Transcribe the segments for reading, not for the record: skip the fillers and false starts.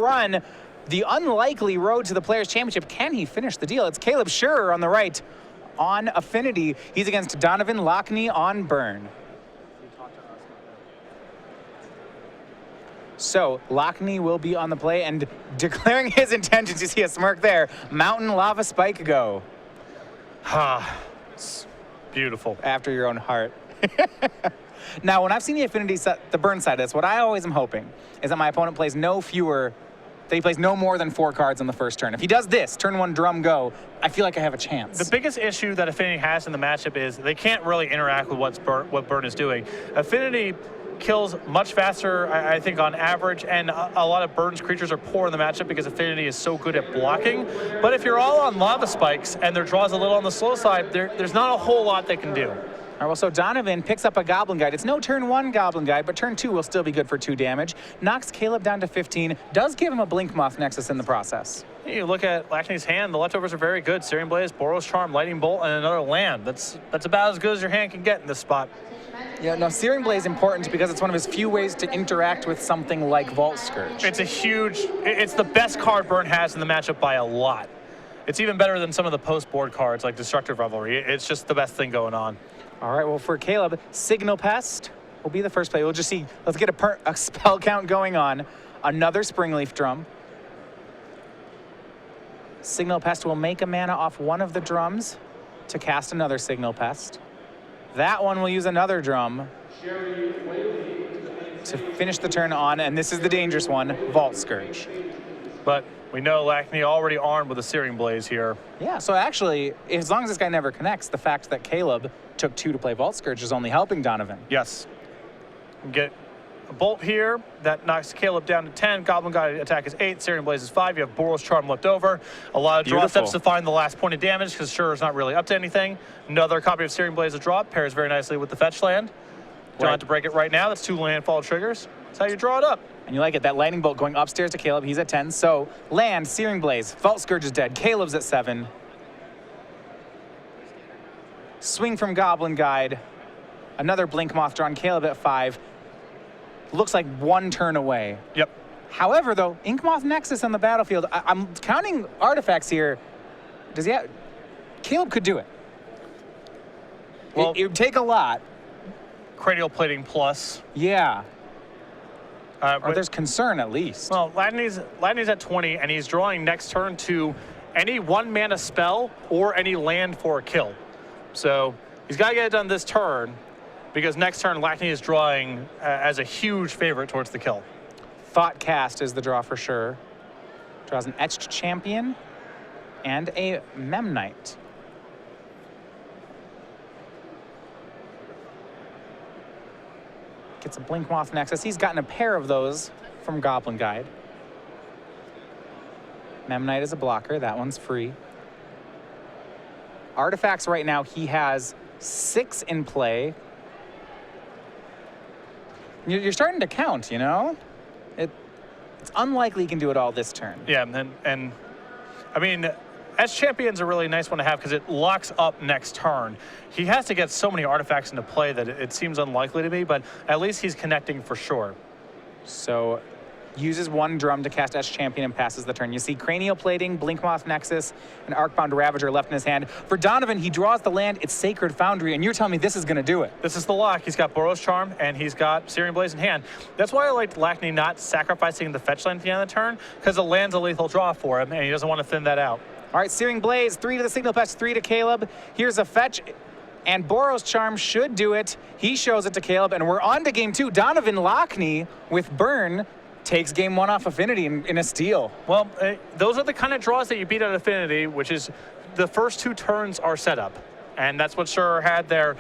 run the unlikely road to the Players' Championship. Can he finish the deal? It's Caleb Scherer on the right on Affinity. He's against Donovan Lachney on Burn. So Lachney will be on the play and declaring his intentions. You see a smirk there. Mountain Lava Spike go. It's beautiful. After your own heart. Now, when I've seen the Affinity set, the Burn side, that's what I always am hoping, is that my opponent plays he plays no more than 4 cards on the first turn. If he does this, turn 1 drum go, I feel like I have a chance. The biggest issue that Affinity has in the matchup is they can't really interact with what Burn is doing. Affinity kills much faster, I think, on average, and a lot of Burn's creatures are poor in the matchup because Affinity is so good at blocking. But if you're all on Lava Spikes and their draw's a little on the slow side, there's not a whole lot they can do. All right, well, so Donovan picks up a Goblin Guide. It's no turn 1 Goblin Guide, but turn 2 will still be good for 2 damage. Knocks Caleb down to 15, does give him a Blink Moth Nexus in the process. You look at Lachney's hand, the leftovers are very good. Searing Blaze, Boros Charm, Lightning Bolt, and another land. That's about as good as your hand can get in this spot. Yeah, no, Searing Blaze is important because it's one of his few ways to interact with something like Vault Scourge. It's the best card Burn has in the matchup by a lot. It's even better than some of the post-board cards like Destructive Revelry. It's just the best thing going on. All right, well, for Caleb, Signal Pest will be the first play. We'll just see, let's get a spell count going on. Another Springleaf Drum. Signal Pest will make a mana off one of the drums to cast another Signal Pest. That one will use another drum to finish the turn on, and this is the dangerous one, Vault Scourge. But we know Lachney already armed with a Searing Blaze here. Yeah, so actually, as long as this guy never connects, the fact that Caleb took 2 to play Vault Scourge is only helping Donovan. Yes. Get a Bolt here. That knocks Caleb down to 10. Goblin Guide attack is 8. Searing Blaze is 5. You have Boros Charm left over. A lot of draw steps to find the last point of damage because Scherer's not really up to anything. Another copy of Searing Blaze to drop. Pairs very nicely with the fetch land. Don't have to break it right now. That's 2 landfall triggers. That's how you draw it up. And you like it, that Lightning Bolt going upstairs to Caleb. He's at 10. So land, Searing Blaze, Vault Scourge is dead. Caleb's at 7. Swing from Goblin Guide. Another Blink Moth drawn. Caleb at 5. Looks like 1 turn away. Yep. However, though, Ink Moth Nexus on the battlefield. I'm counting artifacts here. Does he have? Caleb could do it. Well, it would take a lot. Cranial Plating plus. Yeah. Or there's concern at least. Well, Lachney's at 20, and he's drawing next turn to any 1 mana spell or any land for a kill. So he's got to get it done this turn, because next turn Lachney is drawing as a huge favorite towards the kill. Thought Cast is the draw for sure. Draws an Etched Champion and a Memnite. Gets a Blink Moth Nexus. He's gotten a pair of those from Goblin Guide. Memnite is a blocker. That one's free. Artifacts right now, he has 6 in play. You're starting to count, you know? It's unlikely he can do it all this turn. Yeah, and I mean, as Champion's a really nice one to have because it locks up next turn. He has to get so many artifacts into play that it seems unlikely to me, but at least he's connecting for sure. So uses 1 drum to cast S Champion and passes the turn. You see Cranial Plating, Blink Moth Nexus, and Arcbound Ravager left in his hand. For Donovan, he draws the land. It's Sacred Foundry, and you're telling me this is going to do it. This is the lock. He's got Boros Charm, and he's got Searing Blaze in hand. That's why I liked Lachney not sacrificing the fetch land at the end of the turn, because the land's a lethal draw for him, and he doesn't want to thin that out. All right, Searing Blaze, 3 to the Signal Pest, 3 to Caleb. Here's a fetch, and Boros Charm should do it. He shows it to Caleb, and we're on to game 2. Donovan Lachney with Burn takes game 1 off Affinity in a steal. Well, those are the kind of draws that you beat at Affinity, which is the first 2 turns are set up. And that's what Scherer had there.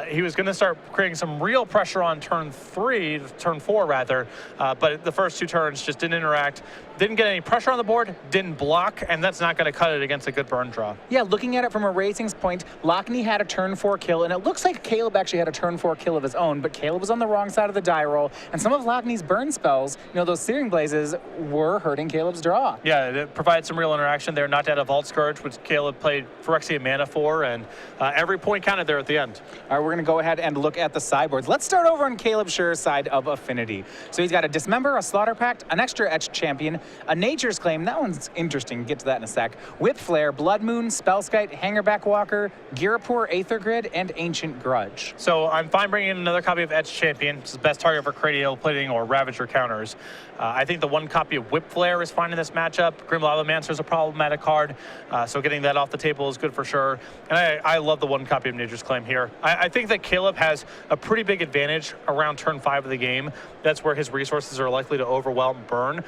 He was going to start creating some real pressure on turn 4 rather, but the first 2 turns just didn't interact, didn't get any pressure on the board, didn't block, and that's not going to cut it against a good burn draw. Yeah, looking at it from a ratings point, Lachney had a turn 4 kill, and it looks like Caleb actually had a turn 4 kill of his own, but Caleb was on the wrong side of the die roll, and some of Lachney's burn spells, you know, those Searing Blazes, were hurting Caleb's draw. Yeah, it provided some real interaction there. Knocked out a Vault Scourge, which Caleb played Phyrexia mana for, and every point counted there at the end. All right, we're going to go ahead and look at the sideboards. Let's start over on Caleb Scherer's side of Affinity. So he's got a Dismember, a Slaughter Pact, an extra Etched Champion, a Nature's Claim. That one's interesting. Get to that in a sec. Whip Flare, Blood Moon, Spellskite, Hangerback Walker, Girapur, Aether Grid, and Ancient Grudge. So I'm fine bringing in another copy of Etched Champion. It's the best target for Cranial Plating or Ravager counters. I think the one copy of Whip Flare is fine in this matchup. Grim Lavamancer is a problematic card, so getting that off the table is good for sure. And I love the one copy of Nature's Claim here. I think that Caleb has a pretty big advantage around turn 5 of the game. That's where his resources are likely to overwhelm Burn.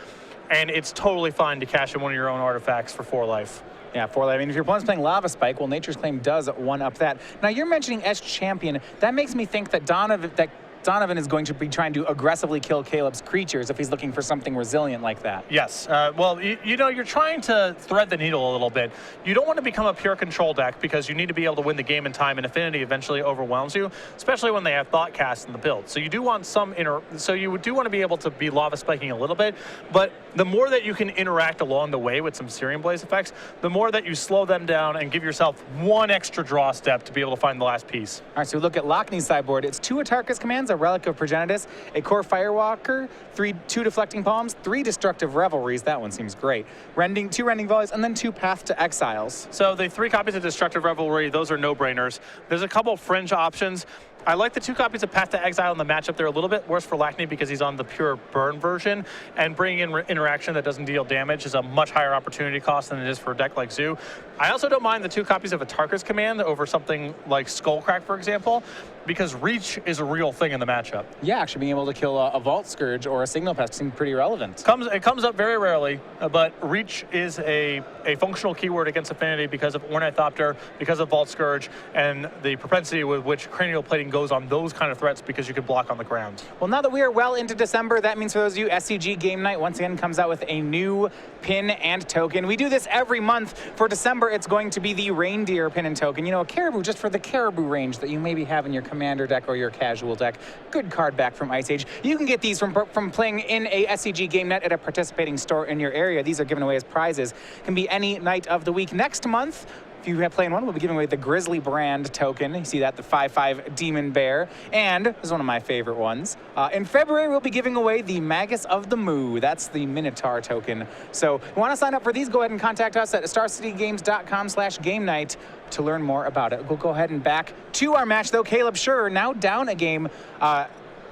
And it's totally fine to cash in one of your own artifacts for 4 life. Yeah, 4 life. I mean, if your opponent's playing Lava Spike, well, Nature's Claim does one up that. Now, you're mentioning Etched Champion. That makes me think that Donovan is going to be trying to aggressively kill Caleb's creatures if he's looking for something resilient like that. Yes. Well, you know, you're trying to thread the needle a little bit. You don't want to become a pure control deck because you need to be able to win the game in time, and Affinity eventually overwhelms you, especially when they have Thoughtcast in the build. So you do want you do want to be able to be Lava Spiking a little bit, but the more that you can interact along the way with some Searing Blaze effects, the more that you slow them down and give yourself one extra draw step to be able to find the last piece. All right, so we look at Lachney's sideboard. It's 2 Atarka's commands, a Relic of Progenitus, a Core Firewalker, 2 Deflecting Palms, 3 Destructive Revelries. That one seems great. 2 Rending Volleys, and then 2 Path to Exiles. So the 3 copies of Destructive Revelry, those are no-brainers. There's a couple fringe options. I like the 2 copies of Path to Exile in the matchup. They're a little bit worse for Lachney because he's on the pure burn version, and bringing in interaction that doesn't deal damage is a much higher opportunity cost than it is for a deck like Zoo. I also don't mind the 2 copies of Atarka's Command over something like Skullcrack, for example, because Reach is a real thing in the matchup. Yeah, actually being able to kill a Vault Scourge or a Signal Pest seems pretty relevant. It comes up very rarely, but Reach is a functional keyword against Affinity because of Ornithopter, because of Vault Scourge, and the propensity with which Cranial Plating goes on those kind of threats because you can block on the ground. Well, now that we are well into December, that means for those of you, SCG Game Night once again comes out with a new pin and token. We do this every month. For December, it's going to be the Reindeer pin and token. You know, a Caribou just for the Caribou range that you maybe have in your Commander deck or your Casual deck. Good card back from Ice Age. You can get these from playing in a SCG Game Night at a participating store in your area. These are given away as prizes. Can be any night of the week. Next month, if you have playing one, we'll be giving away the Grizzly Brand token. You see that, the 5/5 Demon Bear. And this is one of my favorite ones. In February, we'll be giving away the Magus of the Moo. That's the Minotaur token. So if you want to sign up for these, go ahead and contact us at starcitygames.com/game night to learn more about it. We'll go ahead and back to our match, though. Caleb Scherer now down a game. I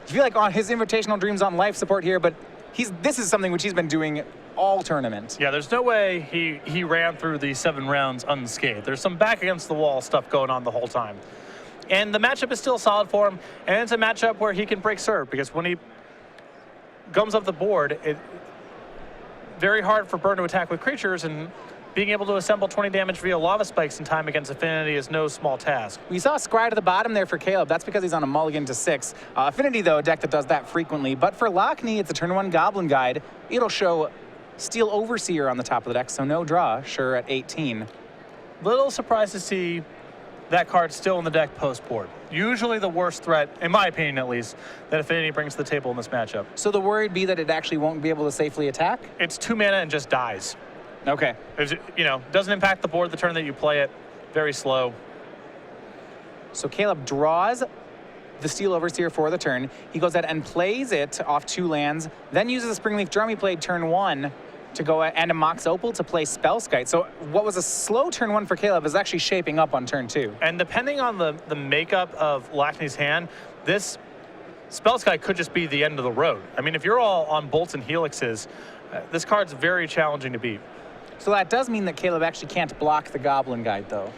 feel like on his Invitational Dreams on life support here, but this is something which he's been doing all tournament. Yeah, there's no way he ran through the 7 rounds unscathed. There's some back against the wall stuff going on the whole time. And the matchup is still solid for him, and it's a matchup where he can break serve, because when he gums up the board, it's very hard for Burn to attack with creatures, and being able to assemble 20 damage via Lava Spikes in time against Affinity is no small task. We saw Scry to the bottom there for Caleb. That's because he's on a mulligan to 6. Affinity, though, a deck that does that frequently. But for Lachney, it's a turn 1 Goblin Guide. It'll show Steel Overseer on the top of the deck, so no draw, sure, at 18. Little surprised to see that card still in the deck post-board. Usually the worst threat, in my opinion at least, that Affinity brings to the table in this matchup. So the worry would be that it actually won't be able to safely attack? It's 2 mana and just dies. Okay. Doesn't impact the board the turn that you play it. Very slow. So Caleb draws the Steel Overseer for the turn. He goes ahead and plays it off 2 lands, then uses the Springleaf Drum he played turn 1 to go and a Mox Opal to play Spellskite. So what was a slow turn 1 for Caleb is actually shaping up on turn 2. And depending on the makeup of Lachney's hand, this Spellskite could just be the end of the road. I mean, if you're all on Bolts and Helixes, this card's very challenging to beat. So that does mean that Caleb actually can't block the Goblin Guide, though.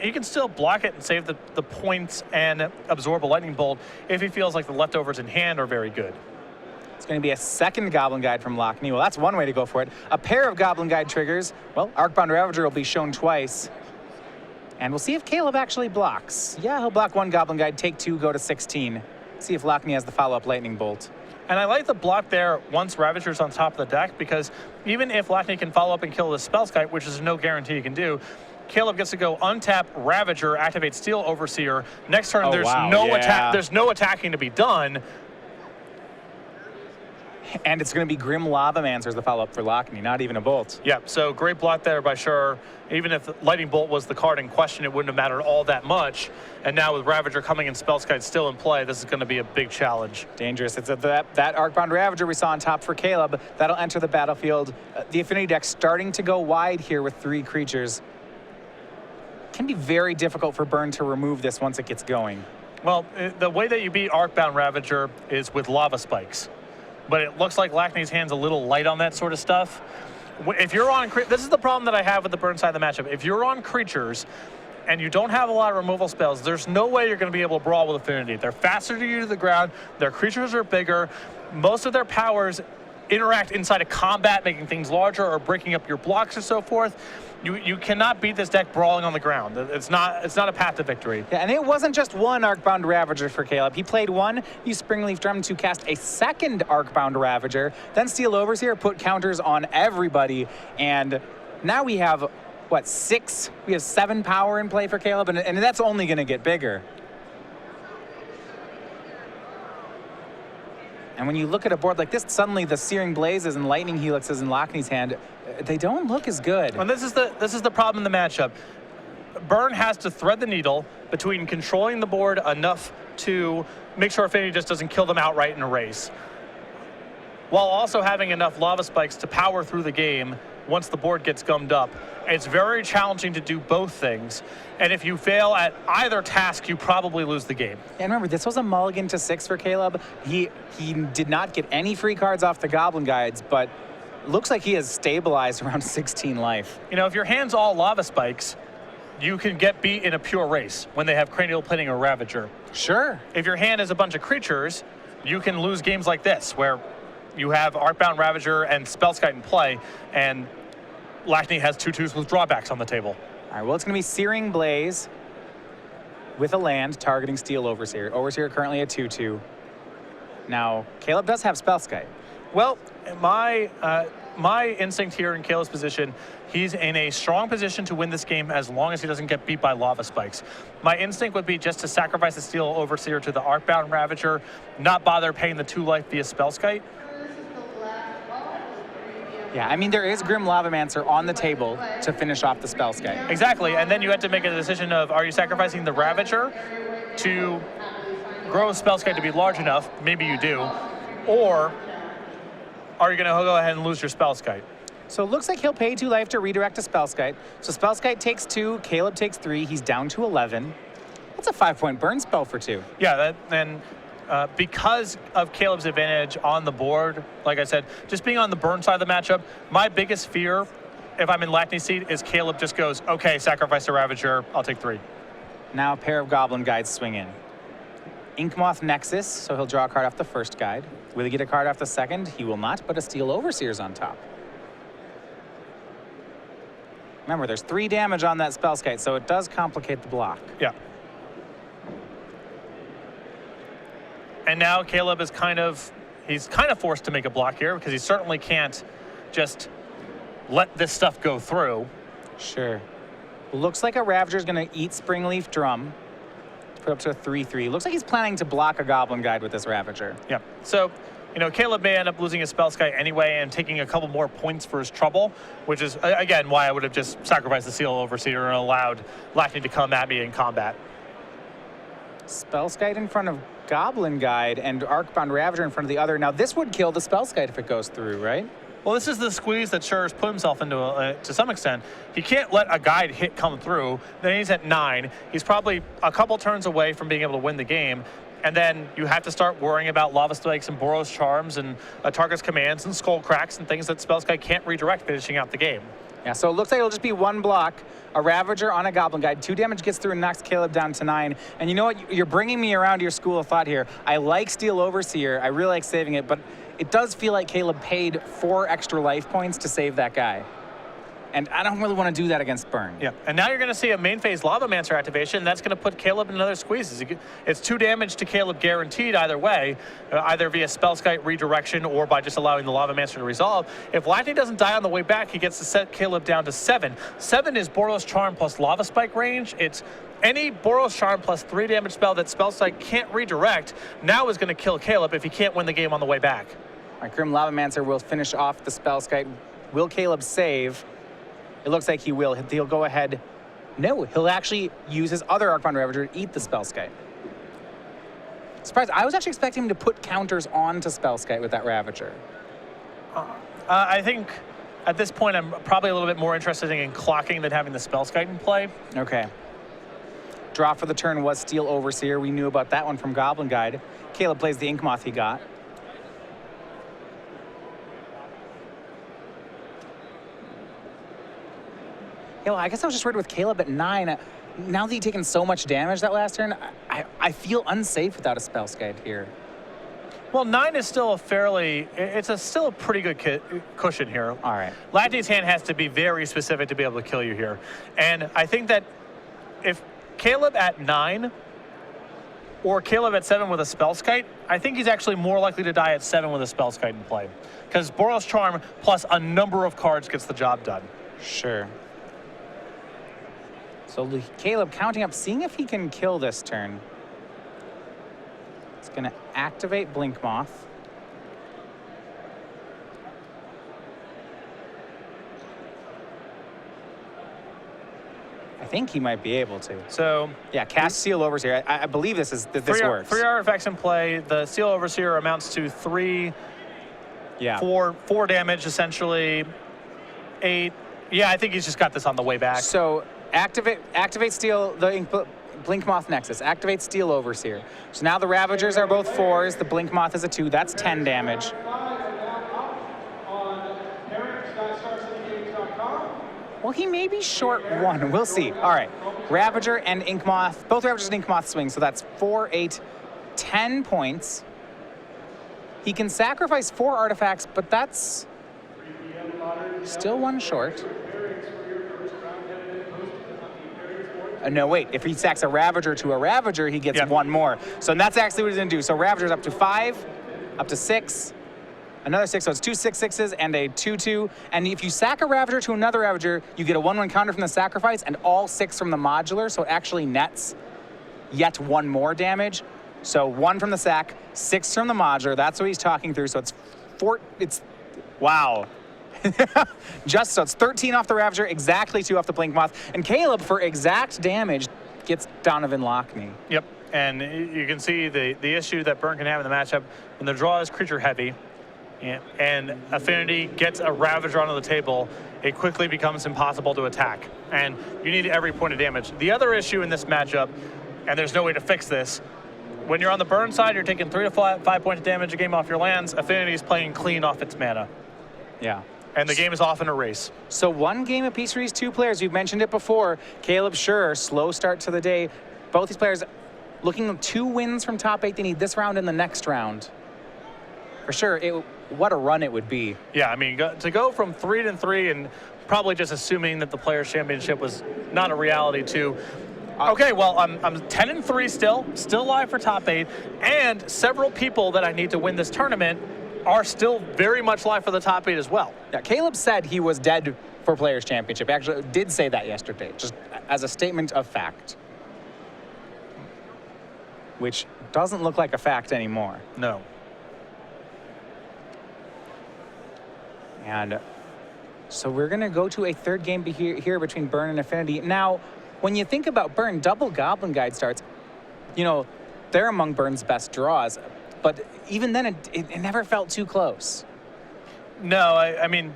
He can still block it and save the points and absorb a Lightning Bolt if he feels like the leftovers in hand are very good. It's going to be a second Goblin Guide from Lachney. Well, that's one way to go for it. A pair of Goblin Guide triggers. Well, Arcbound Ravager will be shown twice. And we'll see if Caleb actually blocks. Yeah, he'll block 1 Goblin Guide, take 2, go to 16. See if Lachney has the follow-up Lightning Bolt. And I like the block there once Ravager's on top of the deck, because even if Lachney can follow up and kill the Spellskite, which is no guarantee he can do, Caleb gets to go untap Ravager, activate Steel Overseer. Next turn, there's no attacking to be done. And it's going to be Grim Lavamancer as the follow-up for Lachney, not even a bolt. Yeah, so great block there by Scherer. Even if Lightning Bolt was the card in question, it wouldn't have mattered all that much. And now with Ravager coming and Spellskite still in play, this is going to be a big challenge. Dangerous. It's that Arcbound Ravager we saw on top for Caleb. That'll enter the battlefield. The Affinity deck starting to go wide here with 3 creatures. Can be very difficult for Burn to remove this once it gets going. Well, the way that you beat Arcbound Ravager is with Lava Spikes. But it looks like Lachney's hand's a little light on that sort of stuff. If you're on, this is the problem that I have with the Burn side of the matchup. If you're on creatures and you don't have a lot of removal spells, there's no way you're going to be able to brawl with Affinity. They're faster to you to the ground. Their creatures are bigger. Most of their powers interact inside of combat, making things larger or breaking up your blocks or so forth. You cannot beat this deck brawling on the ground. It's not a path to victory. Yeah, and it wasn't just one Arcbound Ravager for Caleb. He played one, used Springleaf Drum to cast a second Arcbound Ravager, then Steel Overseer, put counters on everybody, and now we have, what, 6? We have 7 power in play for Caleb, and that's only going to get bigger. And when you look at a board like this, suddenly the Searing Blazes and Lightning Helixes in Lachney's hand, they don't look as good. And this is the problem in the matchup. Burn has to thread the needle between controlling the board enough to make sure Affinity just doesn't kill them outright in a race, while also having enough Lava Spikes to power through the game once the board gets gummed up. It's very challenging to do both things, and if you fail at either task, you probably lose the game. And remember, this was a mulligan to 6 for Caleb. He did not get any free cards off the Goblin Guides, but looks like he has stabilized around 16 life. You know, if your hand's all Lava Spikes, you can get beat in a pure race when they have Cranial Plating or Ravager. Sure. If your hand is a bunch of creatures, you can lose games like this, where you have Arcbound Ravager and Spellskite in play, and Lachney has 2/2s with drawbacks on the table. All right, well, it's going to be Searing Blaze with a land targeting Steel Overseer. Overseer currently at 2/2. Now, Caleb does have Spellskite. Well, my instinct here in Caleb's position, he's in a strong position to win this game as long as he doesn't get beat by Lava Spikes. My instinct would be just to sacrifice the Steel Overseer to the Arcbound Ravager, not bother paying the 2 life via Spellskite. Yeah, I mean, there is Grim Lavamancer on the table to finish off the Spellskite. Exactly, and then you had to make a decision of, are you sacrificing the Ravager to grow Spellskite to be large enough? Maybe you do. Or are you going to go ahead and lose your Spellskite? So it looks like he'll pay 2 life to redirect to Spellskite. So Spellskite takes 2, Caleb takes 3, he's down to 11. That's a 5-point burn spell for 2. Yeah, because of Caleb's advantage on the board, like I said, just being on the burn side of the matchup, my biggest fear, if I'm in Lachney's seat, is Caleb just goes, okay, sacrifice the Ravager, I'll take 3. Now a pair of Goblin Guides swing in. Inkmoth Nexus, so he'll draw a card off the first guide. Will he get a card off the second? He will not, but a Steel Overseer's on top. Remember, there's 3 damage on that Spellskite, so it does complicate the block. Yeah. And now Caleb is he's kind of forced to make a block here, because he certainly can't just let this stuff go through. Sure. Looks like a Ravager's going to eat Springleaf Drum. Put up to a 3/3. Looks like he's planning to block a Goblin Guide with this Ravager. Yeah. So, you know, Caleb may end up losing his Spellskite anyway and taking a couple more points for his trouble, which is, again, why I would have just sacrificed the Steel Overseer and allowed Lachney to come at me in combat. Spellskite in front of Goblin Guide and Arcbound Ravager in front of the other. Now, this would kill the Spellskite if it goes through, right? Well, this is the squeeze that Scherer's put himself into to some extent. He can't let a guide hit come through. Then he's at 9. He's probably a couple turns away from being able to win the game. And then you have to start worrying about Lava Spikes and Boros Charms and Target's Commands and Skull Cracks and things that Spellskite can't redirect, finishing out the game. Yeah, so it looks like it'll just be 1 block, a Ravager on a Goblin Guide. 2 damage gets through and knocks Caleb down to 9. And you know what? You're bringing me around to your school of thought here. I like Steel Overseer. I really like saving it, but it does feel like Caleb paid 4 extra life points to save that guy. And I don't really want to do that against Burn. Yeah, and now you're going to see a main phase Lavamancer activation. That's going to put Caleb in another squeeze. It's 2 damage to Caleb guaranteed either way, either via Spellskite redirection or by just allowing the Lavamancer to resolve. If Lachney doesn't die on the way back, he gets to set Caleb down to 7. 7 is Boros Charm plus Lava Spike range. It's any Boros Charm plus 3 damage spell that Spellskite can't redirect now is going to kill Caleb if he can't win the game on the way back. All right, Grim Lavamancer will finish off the Spellskite. Will Caleb save? It looks like he will. He'll go ahead. No, he'll actually use his other Arcbound Ravager to eat the Spellskite. Surprised. I was actually expecting him to put counters onto Spellskite with that Ravager. I think at this point I'm probably a little bit more interested in clocking than having the Spellskite in play. Okay. Draw for the turn was Steel Overseer. We knew about that one from Goblin Guide. Caleb plays the Inkmoth he got. I guess I was just worried with Caleb at 9. Now that he's taken so much damage that last turn, I feel unsafe without a Spellskite here. Well, 9 is still still a pretty good cushion here. All right. Lachney's hand has to be very specific to be able to kill you here. And I think that if Caleb at 9 or Caleb at 7 with a Spellskite, I think he's actually more likely to die at 7 with a Spellskite in play. Because Boros Charm plus a number of cards gets the job done. Sure. So Caleb counting up, seeing if he can kill this turn. He's going to activate Blinkmoth. I think he might be able to. So yeah, cast Seal Overseer. I believe this works. 3 artifacts in play. The Seal Overseer amounts to 3, yeah, 4 damage essentially. 8. Yeah, I think he's just got this on the way back. So activate Steel, the Blinkmoth Nexus. Activate Steel Overseer. So now the Ravagers are both 4s. The Blinkmoth is a 2. That's 10 damage. Well, he may be short 1. We'll see. All right. Ravager and Inkmoth. Both Ravagers and Inkmoth swing. So that's 4, 8, 10 points. He can sacrifice 4 artifacts, but that's still 1 short. No, wait. If he sacks a Ravager to a Ravager, he gets 1 more. So that's actually what he's going to do. So Ravager's up to 5, up to 6, another 6. So it's 2 6/6s and a 2/2. And if you sack a Ravager to another Ravager, you get a 1/1 counter from the sacrifice and all 6 from the modular. So it actually nets yet 1 more damage. So 1 from the sack, 6 from the modular. That's what he's talking through. So it's 4. Wow. Just so it's 13 off the Ravager, exactly 2 off the Blinkmoth, and Caleb for exact damage gets Donovan Lachney. Yep, and you can see the issue that Burn can have in the matchup when the draw is creature heavy, and Affinity gets a Ravager onto the table, it quickly becomes impossible to attack, and you need every point of damage. The other issue in this matchup, and there's no way to fix this, when you're on the Burn side, you're taking 3 to 5 points of damage a game off your lands. Affinity is playing clean off its mana. Yeah. And the game is often a race. So 1 game apiece for these 2 players. We've mentioned it before. Caleb Scherer, slow start to the day. Both these players looking at 2 wins from top 8. They need this round and the next round. For sure, what a run it would be. Yeah, I mean, to go from 3-3 and probably just assuming that the Players' Championship was not a reality to, okay, well, I'm 10-3 still live for top 8, and several people that I need to win this tournament are still very much live for the top 8 as well. Yeah, Caleb said he was dead for Players' Championship. Actually, did say that yesterday, just as a statement of fact. Which doesn't look like a fact anymore. No. And so we're going to go to a 3rd game here between Burn and Affinity. Now, when you think about Burn, double Goblin Guide starts, they're among Burn's best draws. But even then, it never felt too close. No, I mean,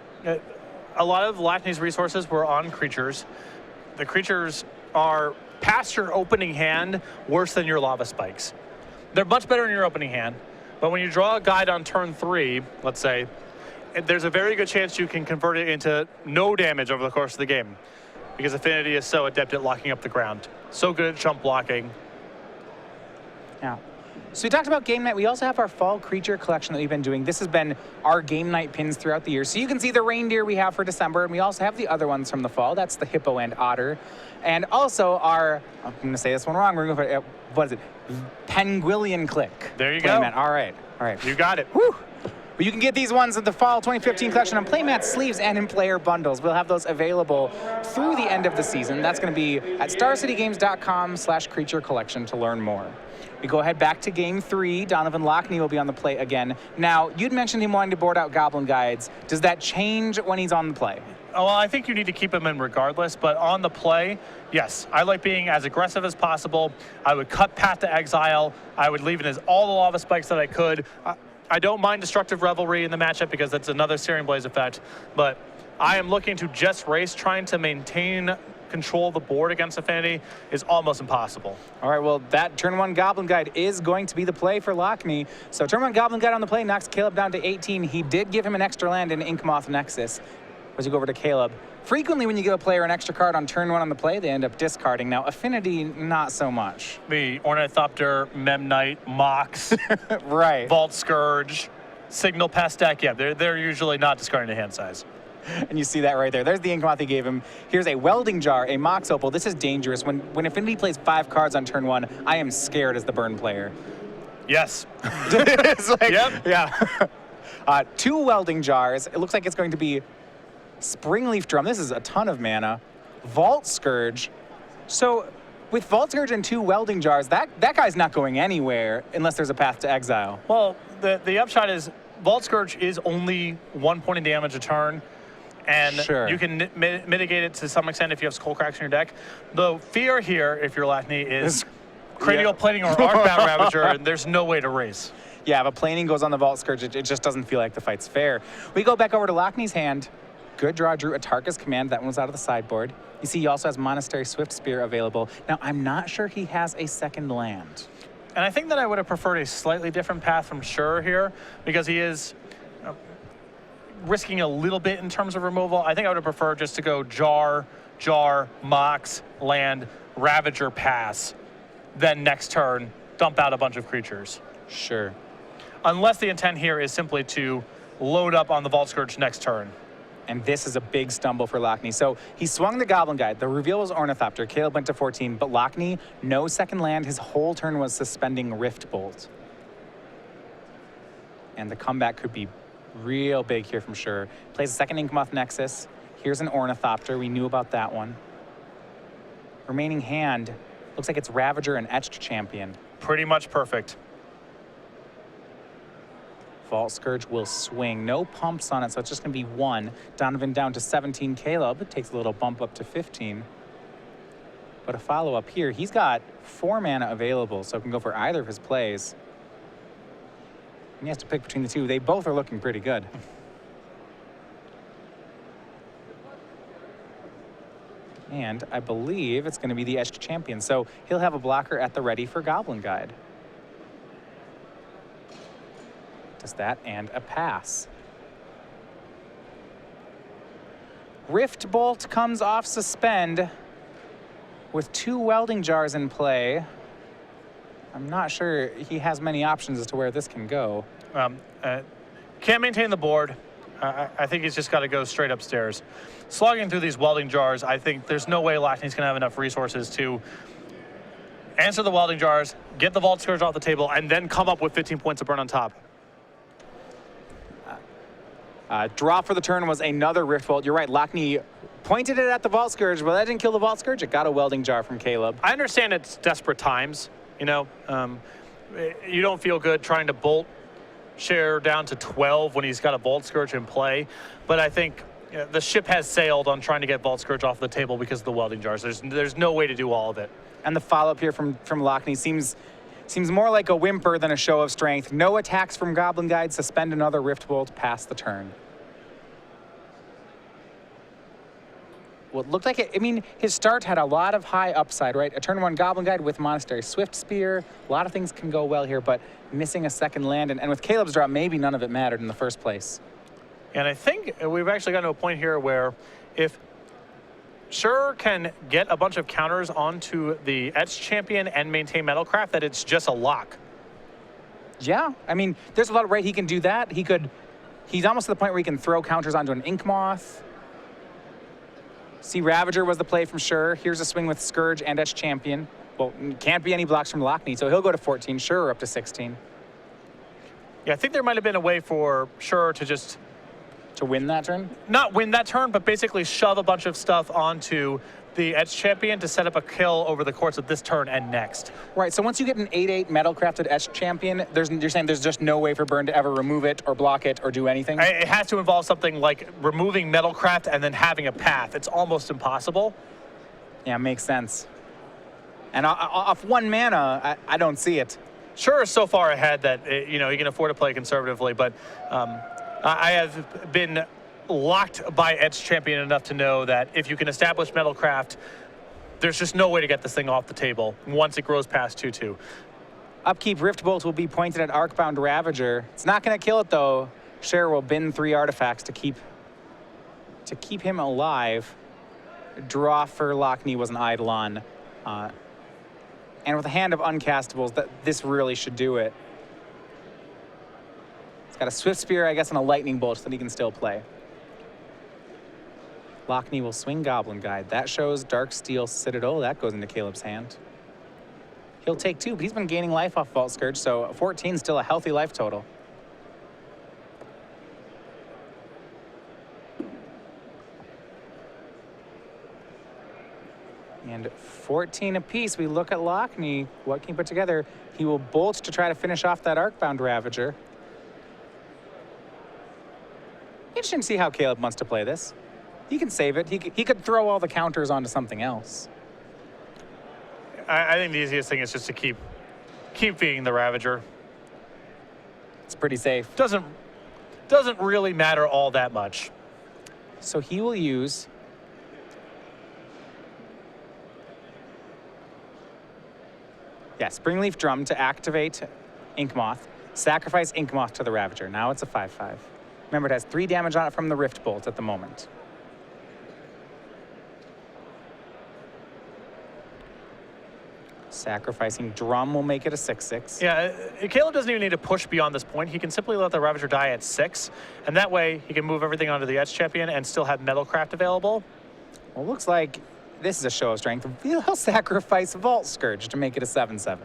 a lot of Lachney's resources were on creatures. The creatures are past your opening hand worse than your Lava Spikes. They're much better in your opening hand, but when you draw a guide on turn 3, let's say, there's a very good chance you can convert it into no damage over the course of the game because Affinity is so adept at locking up the ground. So good at chump blocking. Yeah. So we talked about game night. We also have our fall creature collection that we've been doing. This has been our game night pins throughout the year. So you can see the reindeer we have for December, and we also have the other ones from the fall. That's the hippo and otter. And also our, I'm going to say this one wrong. We're going to put, what is it? Penguillian Click. There you go. All right. You got it. Whew. Well, you can get these ones at the Fall 2015 collection on playmat sleeves and in player bundles. We'll have those available through the end of the season. That's going to be at starcitygames.com/creature collection to learn more. We go ahead back to game 3. Donovan Lachney will be on the play again. Now, you'd mentioned him wanting to board out Goblin Guides. Does that change when he's on the play? Well, I think you need to keep him in regardless, but on the play, yes. I like being as aggressive as possible. I would cut Path to Exile. I would leave in all the lava spikes that I could. I don't mind Destructive Revelry in the matchup because that's another Searing Blaze effect, but I am looking to just race. Trying to maintain control of the board against Affinity is almost impossible. All right, well, that turn 1 Goblin Guide is going to be the play for Lachney. So turn 1 Goblin Guide on the play knocks Caleb down to 18. He did give him an extra land in Inkmoth Nexus. As you go over to Caleb, frequently when you give a player an extra card on turn 1 on the play, they end up discarding. Now, Affinity, not so much. The Ornithopter, Memnite, Mox, right. Vault Scourge, Signal Pest deck, yeah, they're usually not discarding the hand size. And you see that right there. There's the Inkmoth he gave him. Here's a Welding Jar, a Mox Opal. This is dangerous. When Affinity plays 5 cards on turn 1, I am scared as the burn player. Yes. It's like, yep. Yeah. 2 Welding Jars. It looks like it's going to be Springleaf Drum. This is a ton of mana. Vault Scourge. So with Vault Scourge and 2 Welding Jars, that guy's not going anywhere unless there's a Path to Exile. Well, the upshot is Vault Scourge is only 1 point of damage a turn, and sure, you can mitigate it to some extent if you have Skull Cracks in your deck. The fear here, if you're Lachney, is Cranial Plating or Arcbound Ravager, and there's no way to race. Yeah, if a planing goes on the Vault Scourge, it just doesn't feel like the fight's fair. We go back over to Lachney's hand. Good draw, drew Atarka's Command. That one was out of the sideboard. You see he also has Monastery Swift Spear available. Now, I'm not sure he has a second land. And I think that I would have preferred a slightly different path from Scherer here, because he is risking a little bit in terms of removal. I think I would have preferred just to go Jar, Mox, Land, Ravager, Pass, then next turn, dump out a bunch of creatures. Sure. Unless the intent here is simply to load up on the Vault Scourge next turn. And this is a big stumble for Lachney. So he swung the Goblin Guide. The reveal was Ornithopter. Caleb went to 14, but Lachney, no second land. His whole turn was suspending Rift Bolt. And the comeback could be real big here from Scherer. Plays a second Inkmoth Nexus. Here's an Ornithopter. We knew about that one. Remaining hand, looks like it's Ravager and Etched Champion. Pretty much perfect. Vault Scourge will swing. No pumps on it, so it's just going to be 1. Donovan down to 17. Caleb takes a little bump up to 15. But a follow-up here. He's got 4 mana available, so can go for either of his plays. And he has to pick between the 2. They both are looking pretty good. And I believe it's going to be the Etched Champion, so he'll have a blocker at the ready for Goblin Guide. Does that and a pass. Rift Bolt comes off suspend with 2 Welding Jars in play. I'm not sure he has many options as to where this can go. Can't maintain the board. I think he's just got to go straight upstairs. Slogging through these Welding Jars, I think there's no way Lachney's going to have enough resources to answer the Welding Jars, get the Vault Scourge off the table, and then come up with 15 points of burn on top. Draw for the turn was another Rift Bolt. You're right, Lachney pointed it at the Vault Scourge, but that didn't kill the Vault Scourge. It got a Welding Jar from Caleb. I understand it's desperate times, you know. You don't feel good trying to bolt Scherer down to 12 when he's got a Vault Scourge in play, but I think the ship has sailed on trying to get Vault Scourge off the table because of the Welding Jars. There's no way to do all of it. And the follow-up here from Lachney seems more like a whimper than a show of strength. No attacks from Goblin Guide. Suspend another Rift Bolt past the turn. Well, it looked like it. I mean, his start had a lot of high upside, right? A turn 1 Goblin Guide with Monastery Swift Spear. A lot of things can go well here, but missing a second land. And with Caleb's drop, maybe none of it mattered in the first place. And I think we've actually gotten to a point here where if Scherer can get a bunch of counters onto the Etched Champion and maintain Metalcraft, that it's just a lock. Yeah, I mean, there's a lot, right? He can do that. He's almost to the point where he can throw counters onto an Inkmoth. See, Ravager was the play from Scherer. Here's a swing with Scourge and Etched Champion. Well, can't be any blocks from Lachney, so he'll go to 14. Scherer up to 16. Yeah, I think there might have been a way for Scherer to just To win that turn? not win that turn, but basically shove a bunch of stuff onto the Edge Champion to set up a kill over the course of this turn and next. Right, so once you get an 8/8 metal-crafted Etched Champion, you're saying there's just no way for Burn to ever remove it or block it or do anything? It has to involve something like removing Metalcraft and then having a path. It's almost impossible. Yeah, makes sense. And off 1 mana, I don't see it. Scherer is so far ahead that he can afford to play conservatively, but I have been locked by Edge Champion enough to know that if you can establish Metalcraft, there's just no way to get this thing off the table once it grows past 2/2. Upkeep Rift Bolt will be pointed at Arcbound Ravager. It's not going to kill it, though. Scherer will bin 3 artifacts to keep him alive. Draw for Lachney was an Eidolon. And with a hand of uncastables, this really should do it. It's got a Swift Spear, I guess, and a Lightning Bolt so that he can still play. Lachney will swing Goblin Guide. That shows Darksteel Citadel. That goes into Caleb's hand. He'll take 2, but he's been gaining life off Vault Scourge, so 14 is still a healthy life total. And 14 apiece. We look at Lachney. What can he put together? He will bolt to try to finish off that Arcbound Ravager. Interesting to see how Caleb wants to play this. He can save it. He could throw all the counters onto something else. I think the easiest thing is just to keep feeding the Ravager. It's pretty safe. Doesn't really matter all that much. So he will use Springleaf Drum to activate Inkmoth. Sacrifice Inkmoth to the Ravager. Now it's a 5/5. Remember, it has 3 damage on it from the Rift Bolt at the moment. Sacrificing Drum will make it a 6/6. Yeah, Caleb doesn't even need to push beyond this point. He can simply let the Ravager die at 6, and that way he can move everything onto the Edge Champion and still have Metalcraft available. Well, looks like this is a show of strength. He'll sacrifice Vault Scourge to make it a 7/7.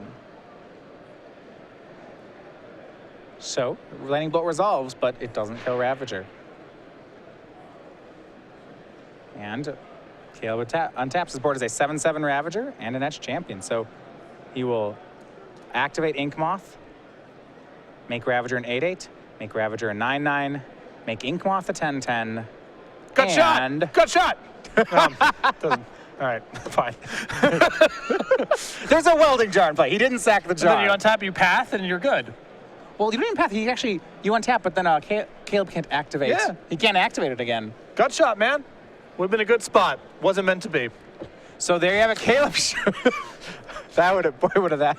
So, Lightning Bolt resolves, but it doesn't kill Ravager. And Caleb untaps his board as a 7/7 Ravager and an Etched Champion. So he will activate Inkmoth, make Ravager an 8/8, make Ravager a 9/9, make Inkmoth a 10/10. Good shot! Good shot! Doesn't. All right, fine. There's a welding jar in play. He didn't sack the jar. And then you untap, you path, and you're good. Well, you don't even path. You untap, but then Caleb can't activate. Yeah. He can't activate it again. Good shot, man. Would have been a good spot. Wasn't meant to be. So there you have it, Caleb. Boy, would have that.